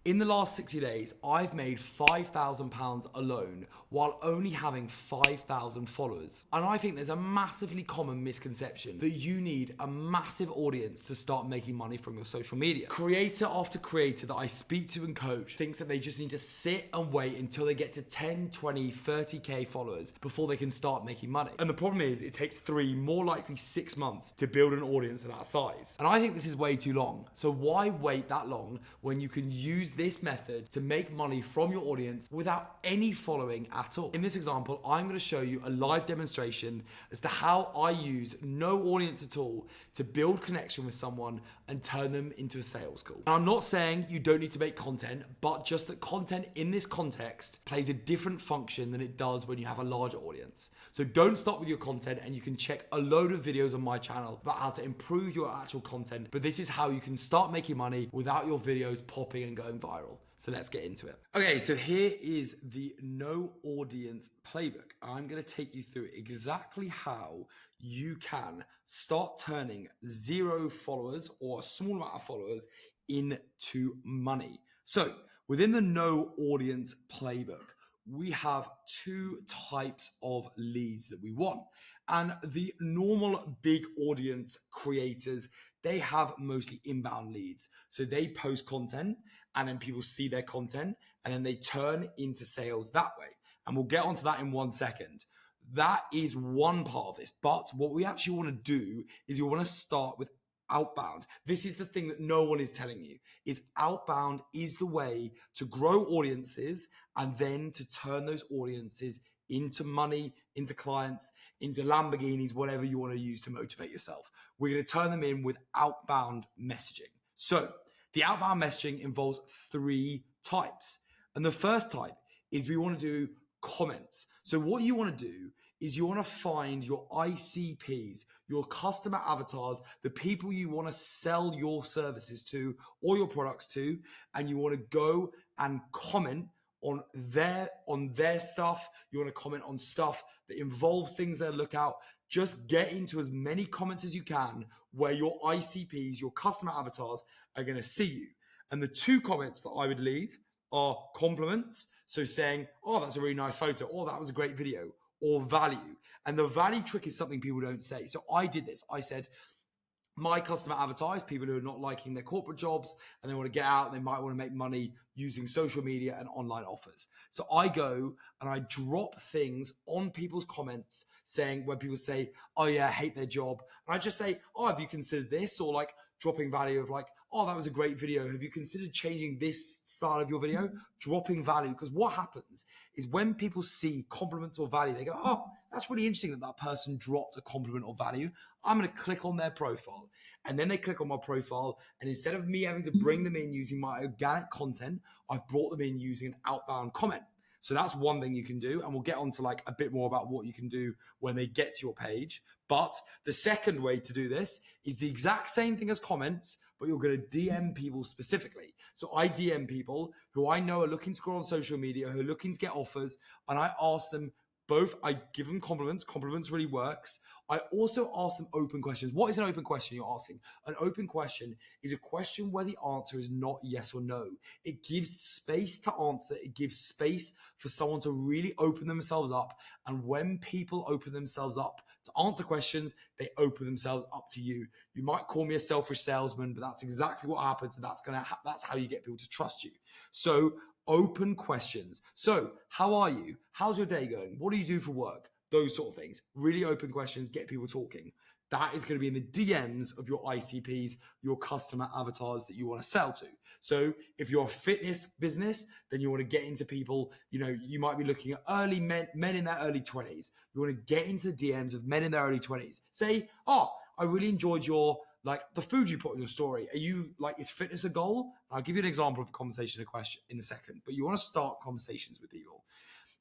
In the last 60 days, I've made £5,000 alone while only having 5,000 followers. And I think there's a massively common misconception that you need a massive audience to start making money from your social media. Creator after creator that I speak to and coach thinks that they just need to sit and wait until they get to 10, 20, 30K followers before they can start making money. And the problem is it takes 3, more likely 6 months to build an audience of that size. And I think this is way too long. So why wait that long when you can use this method to make money from your audience without any following at all? In this example, I'm going to show you a live demonstration as to how I use no audience at all to build connection with someone and turn them into a sales call. And I'm not saying you don't need to make content, but just that content in this context plays a different function than it does when you have a larger audience. So don't stop with your content, and you can check a load of videos on my channel about how to improve your actual content, but this is how you can start making money without your videos popping and going viral. So let's get into it. Okay, so here is the no audience playbook. I'm going to take you through exactly how you can start turning 0 followers or a small amount of followers into money. So within the no audience playbook, we have 2 types of leads that we want. And the normal big audience creators, they have mostly inbound leads. So they post content and then people see their content and then they turn into sales that way. And we'll get onto that in 1 second. That is one part of this. But what we actually want to do is you want to start with outbound. This is the thing that no one is telling you, is outbound is the way to grow audiences and then to turn those audiences into money, into clients, into Lamborghinis, whatever you want to use to motivate yourself. We're going to turn them in with outbound messaging. So the outbound messaging involves 3 types. And the first type is we want to do comments. So what you want to do is you want to find your ICPs, your customer avatars, the people you want to sell your services to or your products to, and you want to go and comment on their stuff. You want to comment on stuff that involves things they look out. Just get into as many comments as you can where your ICPs, your customer avatars, are going to see you. And the 2 comments that I would leave are compliments. So saying, oh, that's a really nice photo, or that was a great video, or value. And the value trick is something people don't say. So I did this. I said, my customer avatar is people who are not liking their corporate jobs and they want to get out and they might want to make money using social media and online offers. So I go and I drop things on people's comments saying, when people say, oh yeah, I hate their job. And I just say, oh, have you considered this? Or like dropping value of like, oh, that was a great video. Have you considered changing this style of your video? Dropping value. Because what happens is when people see compliments or value, they go, oh, that's really interesting that that person dropped a compliment or value. I'm going to click on their profile. And then they click on my profile. And instead of me having to bring them in using my organic content, I've brought them in using an outbound comment. So that's one thing you can do. And we'll get on to like a bit more about what you can do when they get to your page. But the second way to do this is the exact same thing as comments, but you're going to DM people specifically. So I DM people who I know are looking to grow on social media, who are looking to get offers. And I ask them both, I give them compliments. Compliments really works. I also ask them open questions. What is an open question you're asking? An open question is a question where the answer is not yes or no. It gives space to answer. It gives space for someone to really open themselves up. And when people open themselves up to answer questions, they open themselves up to you. You might call me a selfish salesman, but that's exactly what happens. And that's how you get people to trust you. So open questions. So how are you? How's your day going? What do you do for work? Those sort of things. Really open questions, get people talking. That is going to be in the DMs of your ICPs, your customer avatars that you want to sell to. So if you're a fitness business, then you want to get into people, you might be looking at early men in their early 20s. You want to get into the DMs of men in their early 20s. Say, oh, I really enjoyed the food you put in your story. Are you is fitness a goal? I'll give you an example of a conversation, a question in a second, but you want to start conversations with people.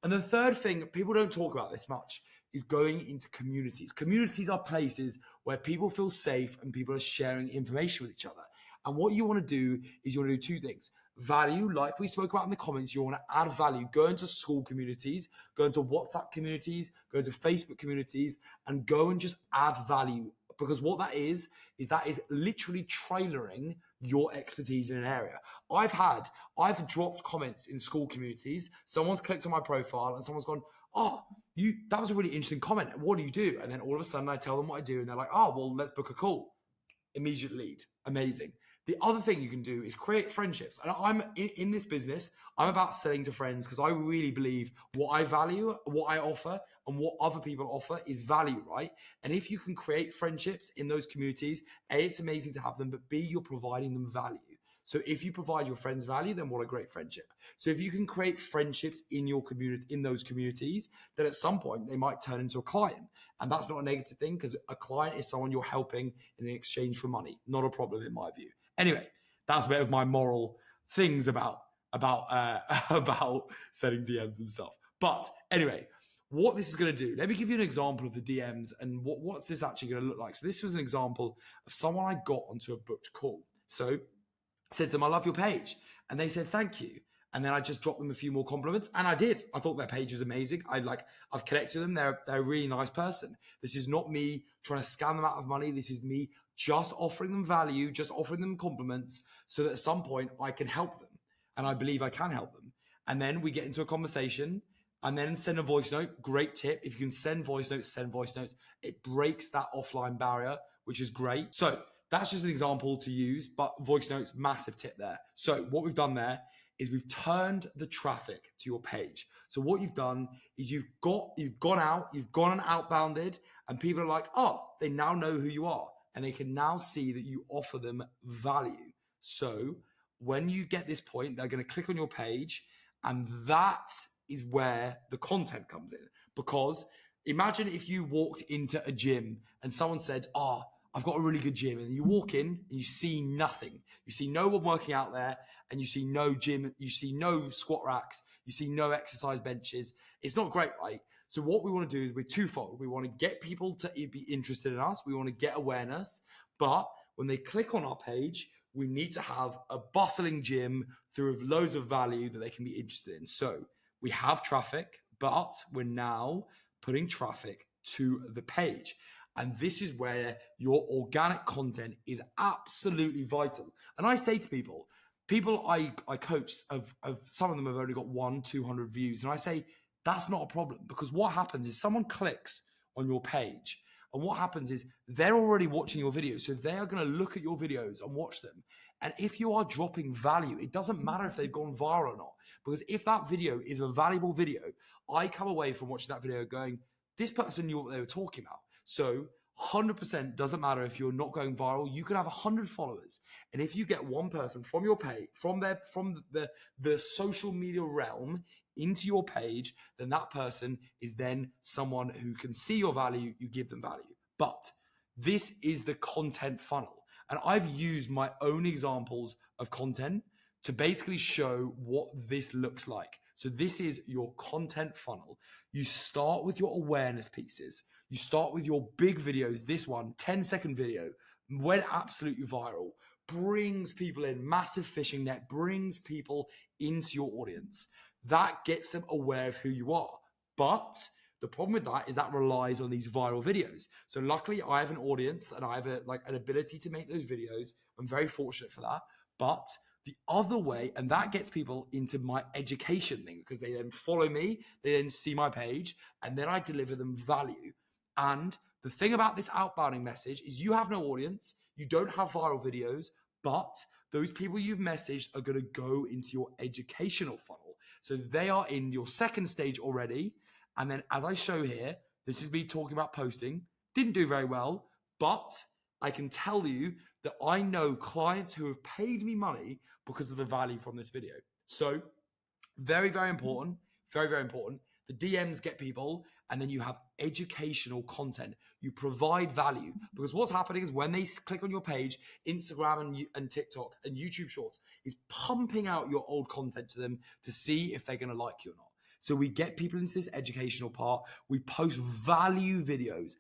And the third thing, people don't talk about this much, is going into communities. Communities are places where people feel safe and people are sharing information with each other. And what you want to do is you want to do 2 things. Value, like we spoke about in the comments, you want to add value. Go into school communities, go into WhatsApp communities, go into Facebook communities, and go and just add value. Because what that is literally trailering your expertise in an area. I've dropped comments in school communities. Someone's clicked on my profile and someone's gone, oh, that was a really interesting comment. What do you do? And then all of a sudden I tell them what I do and they're like, oh, well, let's book a call. Immediate lead. Amazing. The other thing you can do is create friendships. And I'm in this business, I'm about selling to friends because I really believe what I value, what I offer, and what other people offer is value, right? And if you can create friendships in those communities, A, it's amazing to have them, but B, you're providing them value. So if you provide your friends value, then what a great friendship. So if you can create friendships in your community, in those communities, then at some point they might turn into a client. And that's not a negative thing because a client is someone you're helping in exchange for money. Not a problem in my view. Anyway, that's a bit of my moral things about sending DMs and stuff. But anyway, what this is going to do, let me give you an example of the DMs and what's this actually going to look like. So this was an example of someone I got onto a booked call. So said to them, I love your page. And they said, thank you. And then I just dropped them a few more compliments. And I did. I thought their page was amazing. I've connected with them. They're a really nice person. This is not me trying to scam them out of money. This is me just offering them value, just offering them compliments so that at some point I can help them. And I believe I can help them. And then we get into a conversation and then send a voice note. Great tip. If you can send voice notes, send voice notes. It breaks that offline barrier, which is great. So that's just an example to use, but voice notes, massive tip there. So what we've done there is we've turned the traffic to your page. So what you've done is you've gone out, you've gone and outbounded, and people are like, oh, they now know who you are, and they can now see that you offer them value. So when you get this point, they're going to click on your page, and that is where the content comes in. Because imagine if you walked into a gym and someone said, oh, I've got a really good gym. And you walk in and you see nothing. You see no one working out there and you see no gym. You see no squat racks. You see no exercise benches. It's not great, right? So what we want to do is we're twofold. We want to get people to be interested in us. We want to get awareness. But when they click on our page, we need to have a bustling gym through loads of value that they can be interested in. So we have traffic, but we're now putting traffic to the page. And this is where your organic content is absolutely vital. And I say to people I coach, of some of them have only got 100-200 views. And I say, that's not a problem, because what happens is someone clicks on your page. And what happens is they're already watching your videos. So they are going to look at your videos and watch them. And if you are dropping value, it doesn't matter if they've gone viral or not. Because if that video is a valuable video, I come away from watching that video going, this person knew what they were talking about. So 100% doesn't matter if you're not going viral. You could have 100 followers. And if you get one person from your page, from the social media realm into your page, then that person is then someone who can see your value, you give them value. But this is the content funnel. And I've used my own examples of content to basically show what this looks like. So this is your content funnel. You start with your awareness pieces. You start with your big videos. This one, 10-second video, went absolutely viral, brings people in, massive fishing net, brings people into your audience. That gets them aware of who you are. But the problem with that is that relies on these viral videos. So luckily I have an audience and I have an ability to make those videos. I'm very fortunate for that. But the other way, and that gets people into my education thing, because they then follow me, they then see my page, and then I deliver them value. And the thing about this outbounding message is you have no audience, you don't have viral videos, but those people you've messaged are going to go into your educational funnel. So they are in your second stage already. And then as I show here, this is me talking about posting. Didn't do very well, but I can tell you that I know clients who have paid me money because of the value from this video. So very, very important. Very, very important. The DMs get people, and then you have educational content. You provide value, because what's happening is when they click on your page, Instagram and TikTok and YouTube Shorts is pumping out your old content to them to see if they're going to like you or not. So we get people into this educational part. We post value videos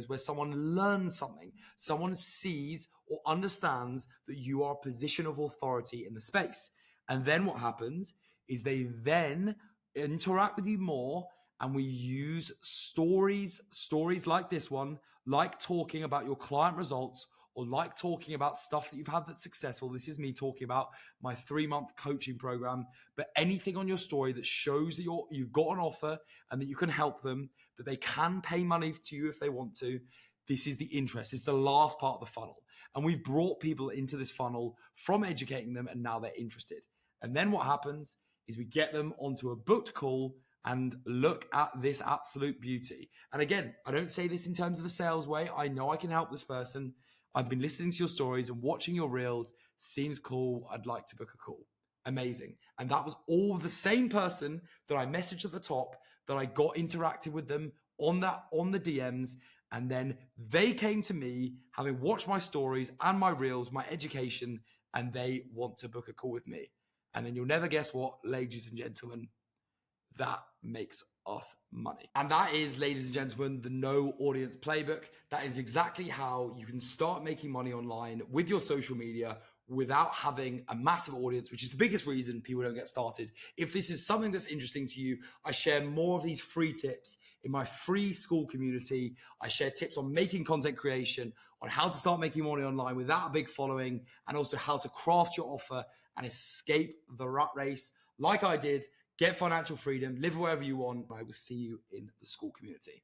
where someone learns something, someone sees or understands that you are a position of authority in the space. And then what happens is they then interact with you more, and we use stories like this one, like talking about your client results or like talking about stuff that you've had that's successful. This is me talking about my 3-month coaching program, but anything on your story that shows that you've got an offer and that you can help them, that they can pay money to you if they want to. This is the interest. It's the last part of the funnel. And we've brought people into this funnel from educating them, and now they're interested. And then what happens is we get them onto a booked call, and look at this absolute beauty. And again, I don't say this in terms of a sales way. I know I can help this person. I've been listening to your stories and watching your reels. Seems cool. I'd like to book a call. Amazing. And that was all the same person that I messaged at the top, that I got interactive with them on the DMs. And then they came to me, having watched my stories and my reels, my education, and they want to book a call with me. And then you'll never guess what, ladies and gentlemen, that makes us money. And that is, ladies and gentlemen, the No Audience Playbook. That is exactly how you can start making money online with your social media without having a massive audience, which is the biggest reason people don't get started. If this is something that's interesting to you, I share more of these free tips in my free school community. I share tips on making content creation, on how to start making money online without a big following, and also how to craft your offer and escape the rat race like I did. Get financial freedom, live wherever you want. I will see you in the school community.